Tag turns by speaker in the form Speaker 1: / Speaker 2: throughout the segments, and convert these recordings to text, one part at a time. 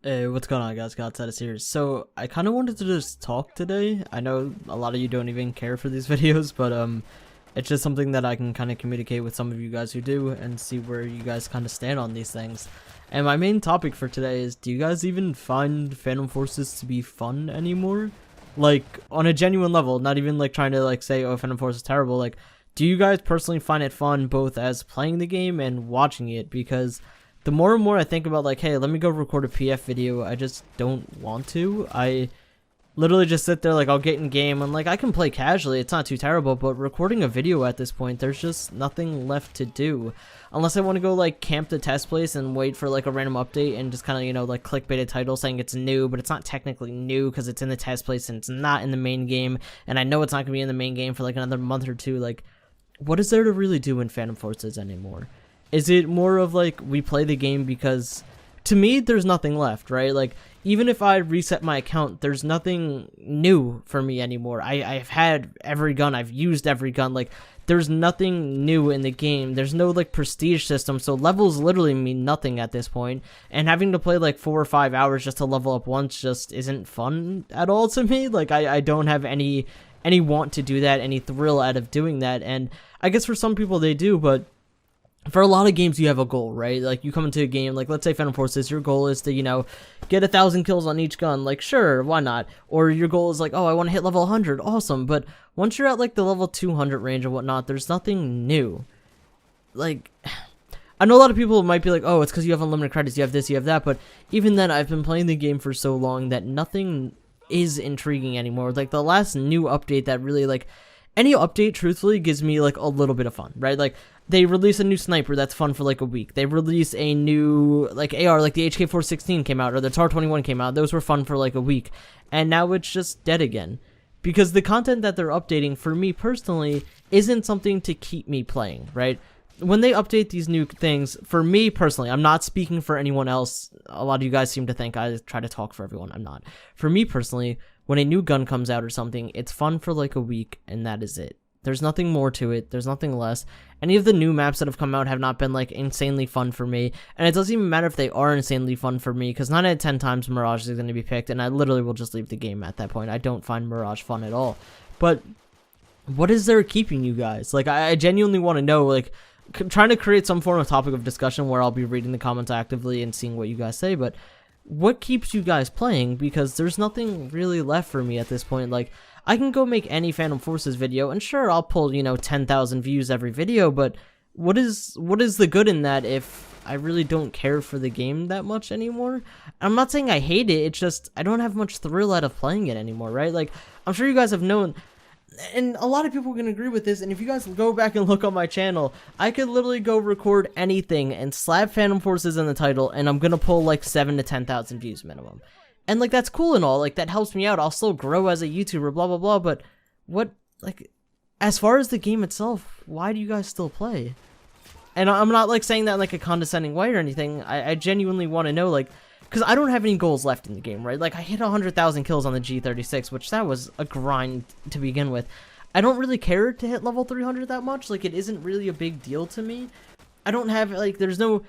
Speaker 1: Hey, what's going on, guys? Godstatus here. So, I kind of wanted to just talk today. I know a lot of you don't even care for these videos, but it's just something that I can kind of communicate with some of you guys who do and see where you guys kind of stand on these things. And my main topic for today is, do you guys even find Phantom Forces to be fun anymore? Like, on a genuine level, not even like trying to like say, oh, Phantom Force is terrible. Like, do you guys personally find it fun both as playing the game and watching it? Because the more and more I think about like, hey, let me go record a PF video, I just don't want to. I literally just sit there, like, I'll get in game and like I can play casually, it's not too terrible, but recording a video at this point, there's just nothing left to do. Unless I want to go like camp the test place and wait for like a random update and just kind of, you know, like clickbait a title saying it's new, but it's not technically new because it's in the test place and it's not in the main game, and I know it's not going to be in the main game for like another month or two. Like, what is there to really do in Phantom Forces anymore? Is it more of like we play the game because, to me, there's nothing left, right? Like, even if I reset my account, there's nothing new for me anymore. I've had every gun, I've used every gun, like, there's nothing new in the game. There's no like prestige system, so levels literally mean nothing at this point, and having to play like 4 or 5 hours just to level up once just isn't fun at all to me. Like, I don't have any want to do that, any thrill out of doing that, and I guess for some people they do, but for a lot of games, you have a goal, right? Like, you come into a game, like, let's say Phantom Forces, your goal is to, you know, get 1,000 kills on each gun. Like, sure, why not? Or your goal is like, oh, I want to hit level 100. Awesome. But once you're at, like, the level 200 range and whatnot, there's nothing new. Like, I know a lot of people might be like, oh, it's because you have unlimited credits, you have this, you have that. But even then, I've been playing the game for so long that nothing is intriguing anymore. Like, the last new update that really, like, any update, truthfully, gives me, like, a little bit of fun, right? Like, they release a new sniper that's fun for like a week. They release a new like AR, like the HK416 came out, or the TAR-21 came out. Those were fun for like a week, and now it's just dead again. Because the content that they're updating, for me personally, isn't something to keep me playing, right? When they update these new things, for me personally, I'm not speaking for anyone else. A lot of you guys seem to think I try to talk for everyone. I'm not. For me personally, when a new gun comes out or something, it's fun for like a week, and that is it. There's nothing more to it. There's nothing less. Any of the new maps that have come out have not been, like, insanely fun for me. And it doesn't even matter if they are insanely fun for me, because 9 out of 10 times Mirage is going to be picked, and I literally will just leave the game at that point. I don't find Mirage fun at all. But what is there keeping you guys? Like, I genuinely want to know, like, trying to create some form of topic of discussion where I'll be reading the comments actively and seeing what you guys say, but what keeps you guys playing? Because there's nothing really left for me at this point. Like, I can go make any Phantom Forces video, and sure, I'll pull, you know, 10,000 views every video, but what is the good in that if I really don't care for the game that much anymore? I'm not saying I hate it, it's just I don't have much thrill out of playing it anymore, right? Like, I'm sure you guys have known, and a lot of people can agree with this, and if you guys go back and look on my channel, I could literally go record anything and slap Phantom Forces in the title, and I'm gonna pull like 7 to 10,000 views minimum. And, like, that's cool and all, like, that helps me out, I'll still grow as a YouTuber, blah, blah, blah, but what, like, as far as the game itself, why do you guys still play? And I'm not, like, saying that in, like, a condescending way or anything, I genuinely want to know, like, because I don't have any goals left in the game, right? Like, I hit 100,000 kills on the G36, which that was a grind to begin with. I don't really care to hit level 300 that much, like, it isn't really a big deal to me. I don't have, like, there's no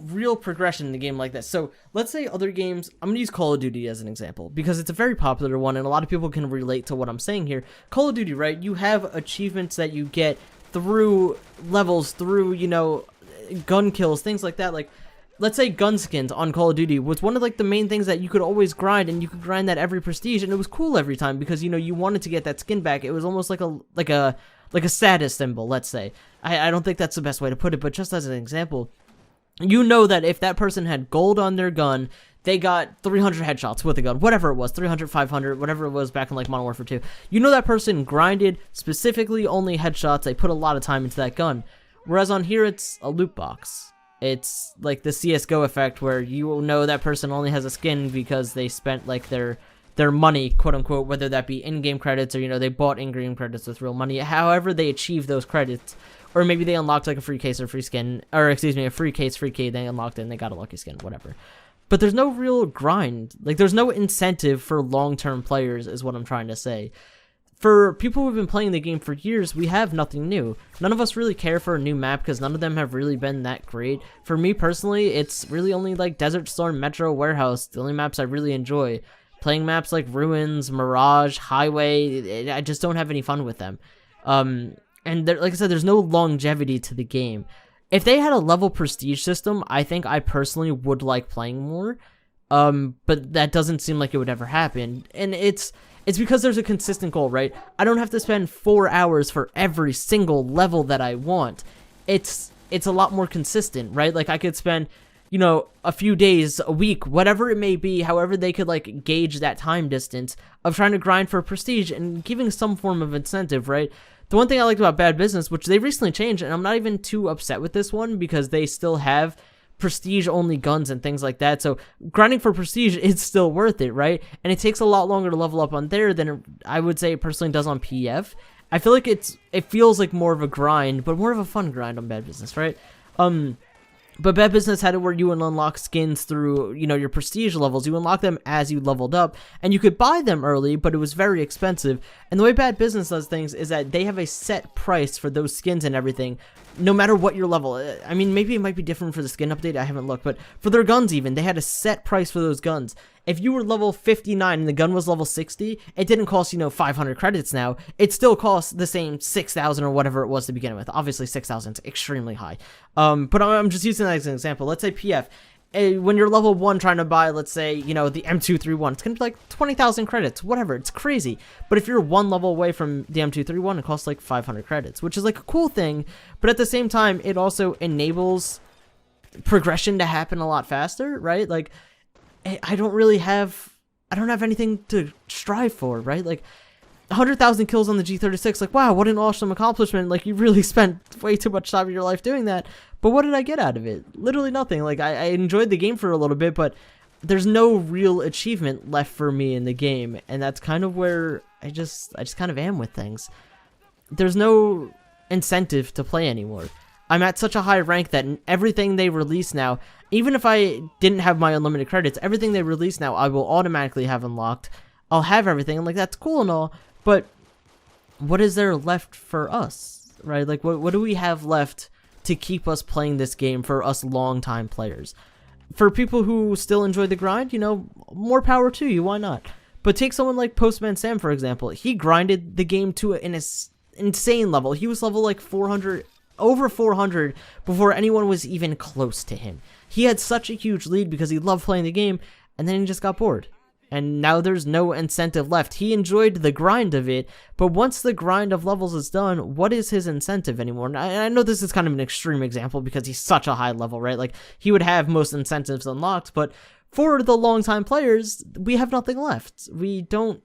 Speaker 1: real progression in the game like this. So let's say other games, I'm going to use Call of Duty as an example, because it's a very popular one, and a lot of people can relate to what I'm saying here. Call of Duty, right? You have achievements that you get through levels, through, you know, gun kills, things like that. Like, let's say gun skins on Call of Duty was one of, like, the main things that you could always grind, and you could grind that every prestige, and it was cool every time, because, you know, you wanted to get that skin back. It was almost like a status symbol, let's say. I don't think that's the best way to put it, but just as an example, you know that if that person had gold on their gun, they got 300 headshots with a gun, whatever it was, 300, 500, whatever it was back in like Modern Warfare 2. You know that person grinded specifically only headshots, they put a lot of time into that gun. Whereas on here, it's a loot box. It's like the CSGO effect where you know that person only has a skin because they spent like their money, quote unquote, whether that be in-game credits or, you know, they bought in-game credits with real money, however they achieve those credits. Or maybe they unlocked like a free case or free skin, or excuse me, a free case, free key, they unlocked it and they got a lucky skin, whatever. But there's no real grind. Like, there's no incentive for long-term players is what I'm trying to say. For people who've been playing the game for years, we have nothing new. None of us really care for a new map because none of them have really been that great. For me personally, it's really only like Desert Storm, Metro, Warehouse, the only maps I really enjoy. Playing maps like Ruins, Mirage, Highway, I just don't have any fun with them. And there, like I said, there's no longevity to the game. If they had a level prestige system, I think I personally would like playing more. But that doesn't seem like it would ever happen. And it's because there's a consistent goal, right? I don't have to spend 4 hours for every single level that I want. It's a lot more consistent, right? Like I could spend, you know, a few days, a week, whatever it may be, however they could like gauge that time distance of trying to grind for prestige and giving some form of incentive, right? The one thing I liked about Bad Business, which they recently changed, and I'm not even too upset with this one because they still have prestige only guns and things like that, so grinding for prestige is still worth it, right? And it takes a lot longer to level up on there than I would say it personally does on PF. I feel like it feels like more of a grind, but more of a fun grind on Bad Business, right? But Bad Business had it where you would unlock skins through, you know, your prestige levels. You unlock them as you leveled up, and you could buy them early, but it was very expensive. And the way Bad Business does things is that they have a set price for those skins and everything, no matter what your level. I mean, maybe it might be different for the skin update, I haven't looked, but for their guns even, they had a set price for those guns. If you were level 59 and the gun was level 60, it didn't cost, you know, 500 credits now. It still costs the same 6,000 or whatever it was to begin with. Obviously, 6,000 is extremely high. But I'm just using that as an example. Let's say PF. When you're level 1 trying to buy, let's say, you know, the M231, it's going to be like 20,000 credits, whatever. It's crazy. But if you're one level away from the M231, it costs like 500 credits, which is like a cool thing. But at the same time, it also enables progression to happen a lot faster, right? Like, I don't have anything to strive for, right? Like 100,000 kills on the G36, like, wow, what an awesome accomplishment. Like, you really spent way too much time in your life doing that. But what did I get out of it? Literally nothing. Like, I enjoyed the game for a little bit, but there's no real achievement left for me in the game. And that's kind of where I just kind of am with things. There's no incentive to play anymore. I'm at such a high rank that everything they release now, even if I didn't have my unlimited credits, everything they release now, I will automatically have unlocked. I'll have everything. I'm like, that's cool and all, but what is there left for us, right? Like, what do we have left to keep us playing this game for us long-time players? For people who still enjoy the grind, you know, more power to you, why not? But take someone like Postman Sam, for example. He grinded the game to an insane level. He was level like 400, over 400 before anyone was even close to him. He had such a huge lead because he loved playing the game, and then he just got bored. And now there's no incentive left. He enjoyed the grind of it, but once the grind of levels is done, what is his incentive anymore? And I know this is kind of an extreme example because he's such a high level, right? Like, he would have most incentives unlocked, but for the long-time players, we have nothing left. We don't...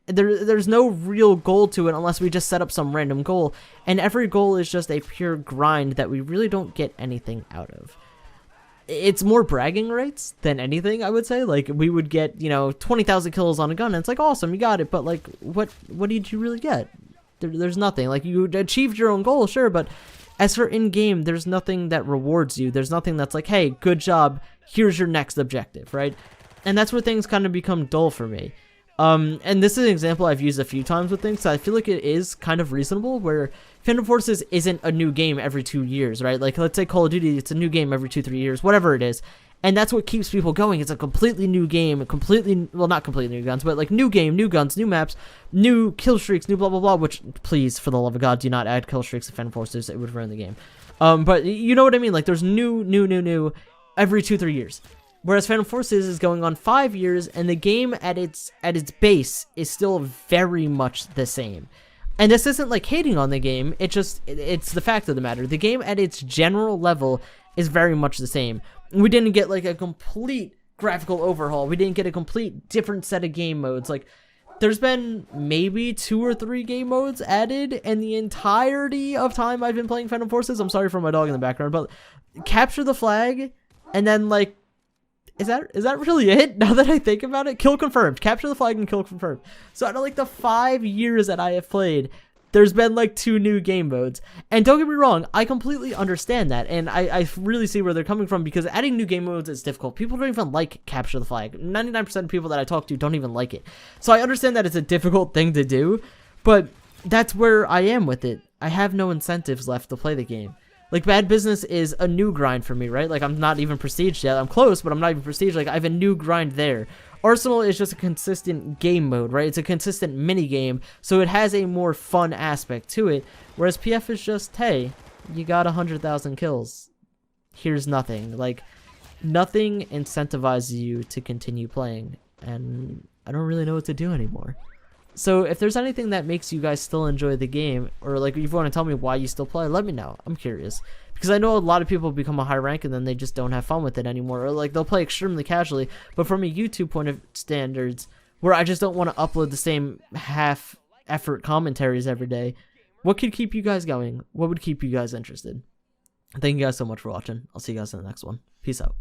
Speaker 1: There's no real goal to it unless we just set up some random goal, and every goal is just a pure grind that we really don't get anything out of. It's more bragging rights than anything, I would say. Like, we would get, you know, 20,000 kills on a gun, and it's like, awesome, you got it, but like, what did you really get? There's nothing. Like, you achieved your own goal, sure, but as for in-game, there's nothing that rewards you. There's nothing that's like, hey, good job, here's your next objective, right? And that's where things kind of become dull for me. And this is an example I've used a few times with things, so I feel like it is kind of reasonable, where Phantom Forces isn't a new game every 2 years, right? Like, let's say Call of Duty, it's a new game every 2-3 years, whatever it is. And that's what keeps people going. It's a completely new game, well, not completely new guns, but like new game, new guns, new maps, new kill streaks, new blah, blah, blah, which, please, for the love of God, do not add kill streaks to Phantom Forces. It would ruin the game. But you know what I mean? Like, there's new every 2-3 years. Whereas Phantom Forces is going on 5 years, and the game at its base is still very much the same. And this isn't like hating on the game, it's the fact of the matter. The game at its general level is very much the same. We didn't get like a complete graphical overhaul. We didn't get a complete different set of game modes. Like, there's been maybe 2 or 3 game modes added in the entirety of time I've been playing Phantom Forces. I'm sorry for my dog in the background, but capture the flag, and then like, is that really it? Now that I think about it, kill confirmed, capture the flag and kill confirmed. So out of like the 5 years that I have played, there's been like 2 new game modes. And don't get me wrong, I completely understand that, and I really see where they're coming from, because adding new game modes is difficult. People don't even like capture the flag. 99% of people that I talk to don't even like it. So I understand that it's a difficult thing to do, But that's where I am with it. I have no incentives left to play the game. Like, Bad Business is a new grind for me, right? Like, I'm not even prestige yet. I'm close, but I'm not even prestige. Like, I have a new grind there. Arsenal is just a consistent game mode, right? It's a consistent mini game, so it has a more fun aspect to it. Whereas PF is just, hey, you got 100,000 kills. Here's nothing. Like, nothing incentivizes you to continue playing, and I don't really know what to do anymore. So if there's anything that makes you guys still enjoy the game, or like if you want to tell me why you still play, let me know. I'm curious. Because I know a lot of people become a high rank and then they just don't have fun with it anymore. Or like they'll play extremely casually, but from a YouTube point of standards, where I just don't want to upload the same half effort commentaries every day, what could keep you guys going? What would keep you guys interested? Thank you guys so much for watching. I'll see you guys in the next one. Peace out.